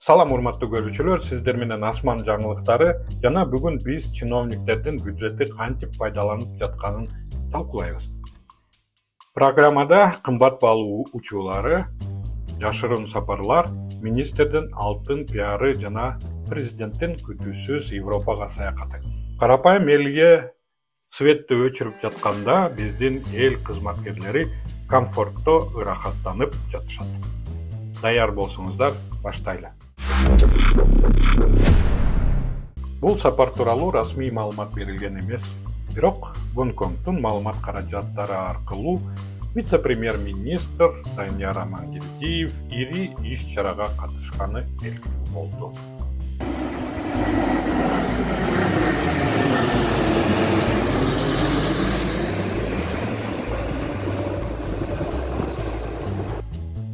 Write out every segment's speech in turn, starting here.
Салам урматтуу көрүүчүлөр, сиздер менен Асман жаңылыктары жана бүгүн биз чиновниктердин бюджетти кантип пайдаланып жатканын талкуулайбыз. Программада кымбат баалуу учуулары, жашыруун сапарлар, министрдин алтын пиары жана президенттин күтүүсүз Европага саякаты. Карапайым элге светти өчүрүп жатканда биздин эл кызматкерлери комфортто ырахаттанып жатышат. Даяр болсоңуздар, баштайлы. Бул сапар тууралуу расмий маалымат берилген эмес, бирок Гонконгдун маалымат каражаттары аркылуу вице-премьер-министр Данияр Амангелдиев ири иш-чарага катышканы белгилүү болду.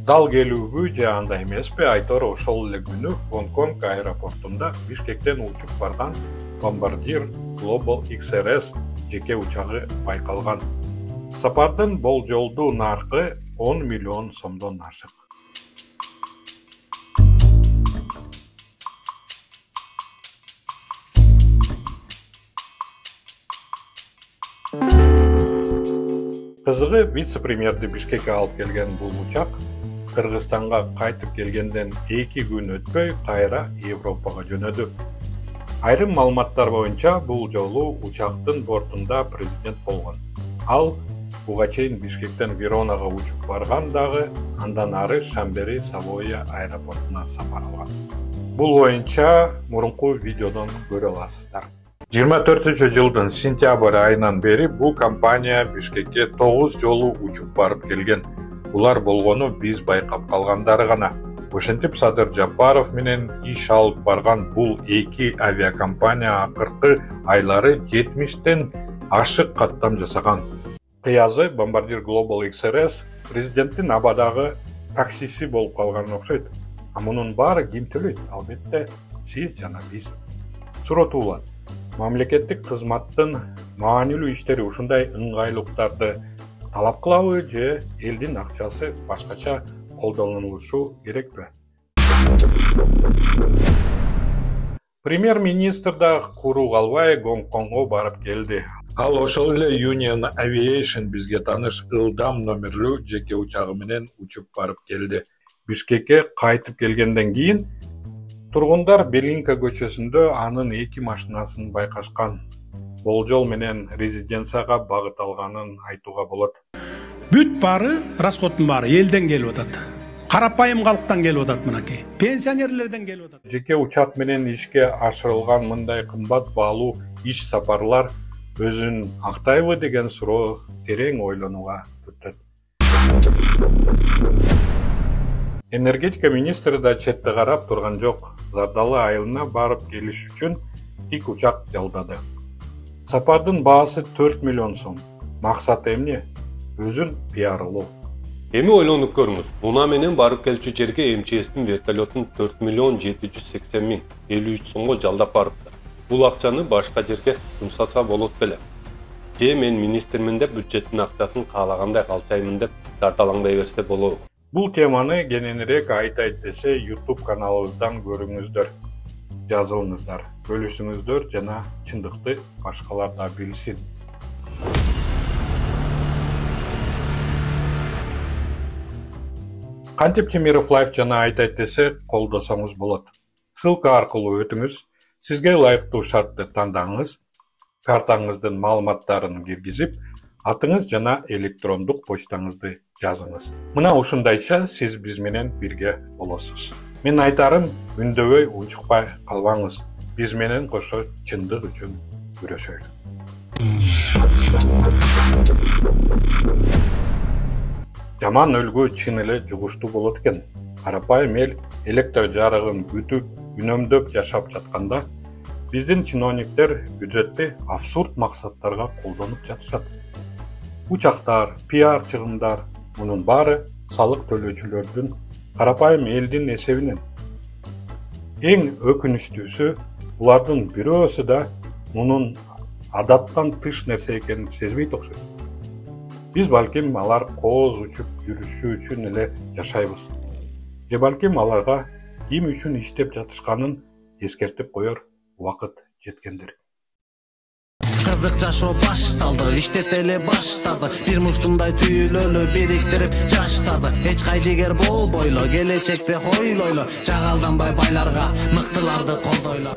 Дал келүүбү же андай эмеспи, айтор ошол эле күнү Гонконг аэропортунда Бишкектен учуп барган Bombardier Global XRS жеке учагы байкалган. Сапардын болжолдуу наркы 10 миллион сомдон ашык. Кызыгы, вице-премьерди Бишкекке алып келген бул учак Кыргызстанга кайтып келгенден 2 күн өтпөй кайра Европага жөнөдү. Айрым маалыматтар боюнча бул жолу учактын бортунда президент болгон. Ал буга чейин Бишкектен Веронага учуп барган дагы, андан ары Шамбери Савоя аэропортуна сапар алган. Бул боюнча мурунку видеодон көрө аласыздар. 24-жылдын сентябрь айынан бери бул компания Бишкекке 9 жолу учуп барып келген. Булар болгону биз байкап калгандары гана. Ошентип Садыр Жапаров менен иш алып барган бул 2 авиакомпания акыркы айлары 70тен ашык каттам жасаган. Кыязы Bombardier Global XRS президенттин абадагы таксиси болуп калган окшойт. А мунун баары ким төлөйт? Албетте сиз жана биз. Суротуулар. Мамлекеттик кызматтын маанилүү иштери ушундай ыңгайлыктарды талап кылабы же элдин акчасы башкача колдонулушу керекпи? Премьер-министр да куру калбай Гонконгго барып келди. Ал ошол эле Union Aviation бизге тааныш ылдам номерлүү жеке учагы менен учуп барып келди. Бишкекке кайтып келгенден кийин тургундар Белинка көчөсүндө анын 2 машинасын байкашкан. Болжол менен резиденцияга багыт алганын айтууга болот. Бүт бары, расходтун бары элден келип атат. Карапайым калктан келип атат мынакей. Пенсионерлерден келип атат. Жеке учак менен ишке ашырылган мындай кымбат баалуу иш сапарлар өзүн актайбы деген суроо терең ойлонууга түртөт. Энергетика министри да четте карап турган жок. Зардалы айылына барып келиш үчүн тик учак жалдады. Сапардын баасы 4 миллион сом. Максаты эмне? Өзүн пиарлоо. Эми ойлонуп көрүңүз. Муна менен барып келчү жерге МЧСтин вертолетун 4 миллион 780 миң 53 сомго жалдап барыптыр. Бул акчаны башка жерге жумсаса болот беле. Же мен министрмин деп бюджеттин акчасын каалагандай калчаймын деп дарталаңдай берсе болобу? Бул теманы кененирээк айтайт десе YouTube каналыбыздан көрүңүздөр. Жазылыңыздар, бөлүшүңүздөр жана чындыкты башкалар да билсин. Кантип Темиров лайф жана айтайт десе колдосоңуз болот. Ссылка аркылуу өтүңүз, сизге ылайыктуу шартты тандаңыз, картаңыздын маалыматтарын киргизип, атыңыз жана электрондук почтаңызды жазыңыз. Мына ушундайча сиз биз менен бирге болосуз. Мен айтарым, үндөбөй унчукпай калбаңыз. Биз менен кошо чындык үчүн күрөшөлү. Жаман өлгө чын эле жугуштуу болот экен. Карапайым эл электр жарыгын күтүп, үнөмдөп жашап жатканда, биздин чиновниктер бюджетти абсурд максаттарга колдонуп жатышат. Учактар, пиар чыгымдар, мунун баары салык төлөөчүлөрдүн, карапайым элдин эсебинен. Эң өкүнүчтүүсү, булардын бирөөсү да мунун адаттан тыш нерсе экенин сезбейт окшойт. Биз балким алар кооз учуп жүрүшү үчүн эле жашайбыз. Же балким аларга ким үчүн иштеп жатышканын эскертип коер убакыт жеткендир. Кызык жашоо башталды, иштетели баштады. Бир муштундай түйүлөлү бириктирип жаштарды. Эч кайдыгер болбойло, келечекте хойлойло. Жагалданбай байларга, мыктыларды колдойло.